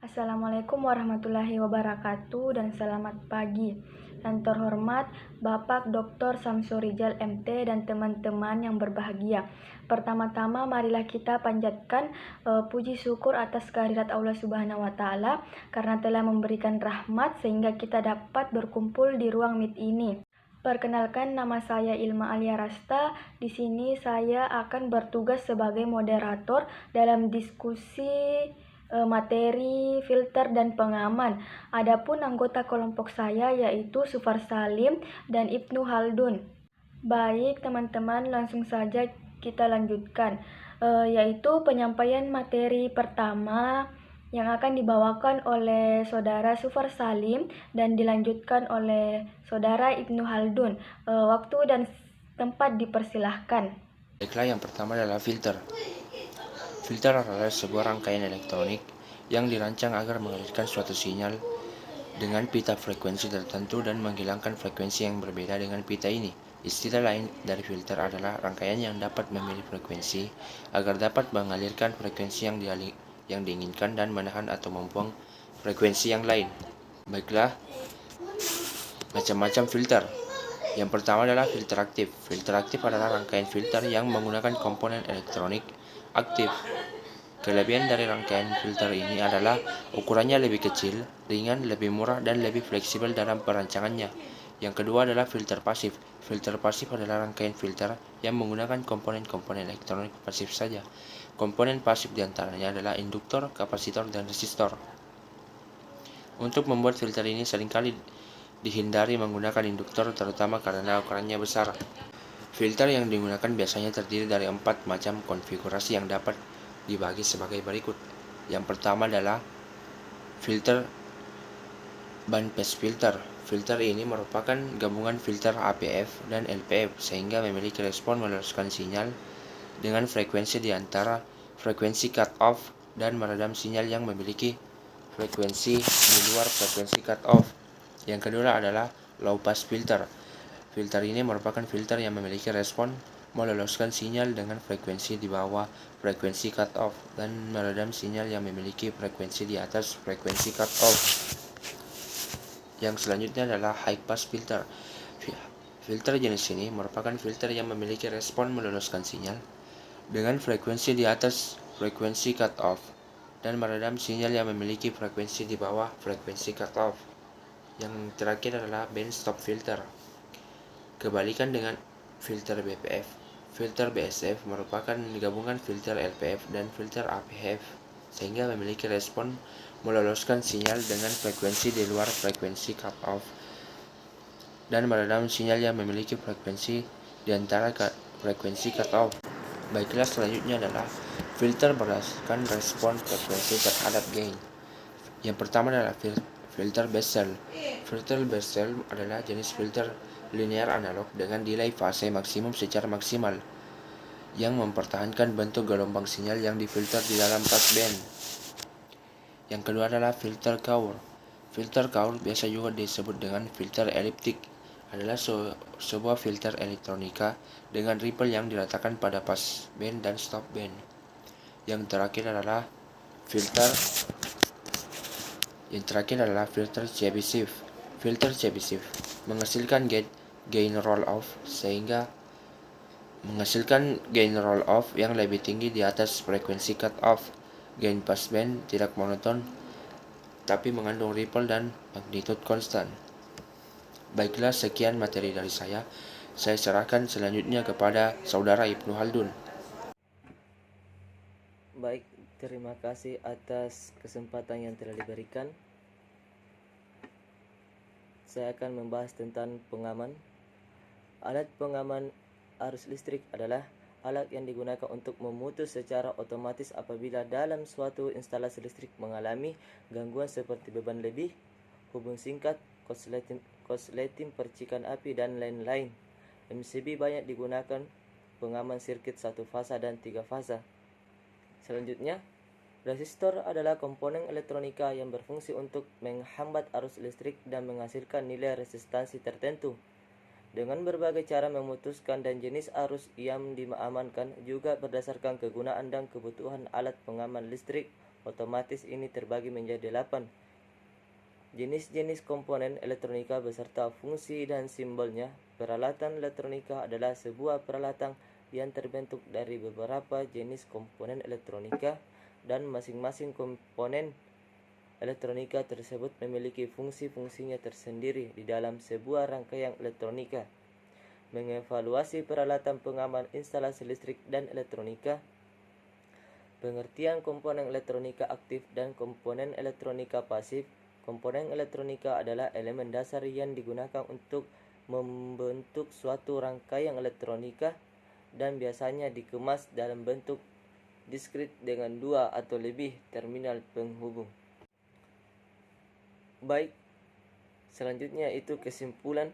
Assalamualaikum warahmatullahi wabarakatuh dan selamat pagi. Yang terhormat Bapak Dr. Samsurijal MT dan teman-teman yang berbahagia. Pertama-tama marilah kita panjatkan puji syukur atas kehadirat Allah Subhanahu wa taala karena telah memberikan rahmat sehingga kita dapat berkumpul di ruang Meet ini. Perkenalkan, nama saya Ilma Alia Rasta. Di sini saya akan bertugas sebagai moderator dalam diskusi materi filter dan pengaman. Adapun anggota kelompok saya yaitu Sufar Salim dan Ibnu Haldun. Baik teman-teman, langsung saja kita lanjutkan, yaitu penyampaian materi pertama yang akan dibawakan oleh Saudara Sufar Salim dan dilanjutkan oleh Saudara Ibnu Haldun. Waktu dan tempat dipersilahkan. Baiklah, yang pertama adalah filter. Filter adalah sebuah rangkaian elektronik yang dirancang agar mengalirkan suatu sinyal dengan pita frekuensi tertentu dan menghilangkan frekuensi yang berbeda dengan pita ini. Istilah lain dari filter adalah rangkaian yang dapat memilih frekuensi agar dapat mengalirkan frekuensi yang diinginkan dan menahan atau membuang frekuensi yang lain. Baiklah, macam-macam filter. Yang pertama adalah filter aktif. Filter aktif adalah rangkaian filter yang menggunakan komponen elektronik aktif. Kelebihan dari rangkaian filter ini adalah ukurannya lebih kecil, ringan, lebih murah, dan lebih fleksibel dalam perancangannya. Yang kedua adalah filter pasif. Filter pasif adalah rangkaian filter yang menggunakan komponen-komponen elektronik pasif saja. Komponen pasif diantaranya adalah induktor, kapasitor, dan resistor. Untuk membuat filter ini seringkali dihindari menggunakan induktor, terutama karena ukurannya besar. Filter yang digunakan biasanya terdiri dari 4 macam konfigurasi yang dapat dibagi sebagai berikut. Yang pertama adalah filter bandpass filter. Filter ini merupakan gabungan filter APF dan LPF sehingga memiliki respon meluruskan sinyal dengan frekuensi di antara frekuensi cut-off dan meredam sinyal yang memiliki frekuensi di luar frekuensi cut-off. Yang kedua adalah low pass filter. Filter ini merupakan filter yang memiliki respon meloloskan sinyal dengan frekuensi di bawah frekuensi cut-off dan meredam sinyal yang memiliki frekuensi di atas frekuensi cut-off. Yang selanjutnya adalah high pass filter. Filter jenis ini merupakan filter yang memiliki respon meloloskan sinyal dengan frekuensi di atas frekuensi cut-off dan meredam sinyal yang memiliki frekuensi di bawah frekuensi cut-off. Yang terakhir adalah band stop filter. Kebalikan dengan filter BPF, filter BSF merupakan gabungan filter LPF dan filter APF sehingga memiliki respon meloloskan sinyal dengan frekuensi di luar frekuensi cut-off dan meredam sinyal yang memiliki frekuensi di antara frekuensi cut-off. Baiklah, selanjutnya adalah filter berdasarkan respon frekuensi terhadap gain. Yang pertama adalah filter Bessel. Filter Bessel adalah jenis filter linear analog dengan delay fase maksimum secara maksimal yang mempertahankan bentuk gelombang sinyal yang difilter di dalam passband. Yang kedua adalah filter Kaur. Filter Kaur biasa juga disebut dengan filter eliptik, adalah sebuah filter elektronika dengan ripple yang diratakan pada passband dan stopband. Yang terakhir adalah filter Chebyshev. Filter Chebyshev menghasilkan gain roll-off sehingga menghasilkan gain roll-off yang lebih tinggi di atas frekuensi cut-off. Gain passband tidak monoton tapi mengandung ripple dan magnitude konstan. Baiklah, sekian materi dari saya. Saya serahkan selanjutnya kepada Saudara Ibnu Haldun. Baik, terima kasih atas kesempatan yang telah diberikan. Saya akan membahas tentang pengaman. Alat pengaman arus listrik adalah alat yang digunakan untuk memutus secara otomatis apabila dalam suatu instalasi listrik mengalami gangguan seperti beban lebih, hubung singkat, korsleting percikan api, dan lain-lain. MCB banyak digunakan pengaman sirkuit satu fasa dan 3 fasa. Selanjutnya, resistor adalah komponen elektronika yang berfungsi untuk menghambat arus listrik dan menghasilkan nilai resistansi tertentu. Dengan berbagai cara memutuskan dan jenis arus yang diamankan juga berdasarkan kegunaan dan kebutuhan alat pengaman listrik otomatis ini terbagi menjadi 8 jenis-jenis komponen elektronika beserta fungsi dan simbolnya. Peralatan elektronika adalah sebuah peralatan yang terbentuk dari beberapa jenis komponen elektronika, dan masing-masing komponen elektronika tersebut memiliki fungsi-fungsinya tersendiri di dalam sebuah rangkaian elektronika. Mengevaluasi peralatan pengaman instalasi listrik dan elektronika. Pengertian komponen elektronika aktif dan komponen elektronika pasif. Komponen elektronika adalah elemen dasar yang digunakan untuk membentuk suatu rangkaian elektronika dan biasanya dikemas dalam bentuk diskrit dengan 2 atau lebih terminal penghubung. Baik, selanjutnya itu kesimpulan.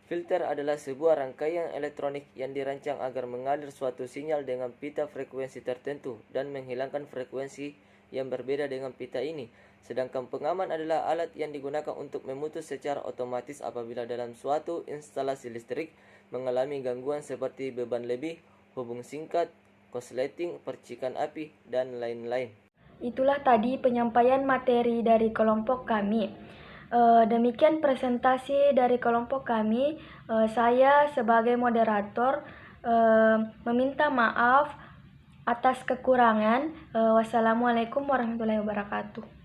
Filter adalah sebuah rangkaian elektronik yang dirancang agar mengalir suatu sinyal dengan pita frekuensi tertentu dan menghilangkan frekuensi yang berbeda dengan pita ini. Sedangkan pengaman adalah alat yang digunakan untuk memutus secara otomatis apabila dalam suatu instalasi listrik mengalami gangguan seperti beban lebih, hubung singkat, korsleting, percikan api, dan lain-lain. Itulah tadi penyampaian materi dari kelompok kami. Demikian presentasi dari kelompok kami. Saya sebagai moderator meminta maaf atas kekurangan. Wassalamualaikum warahmatullahi wabarakatuh.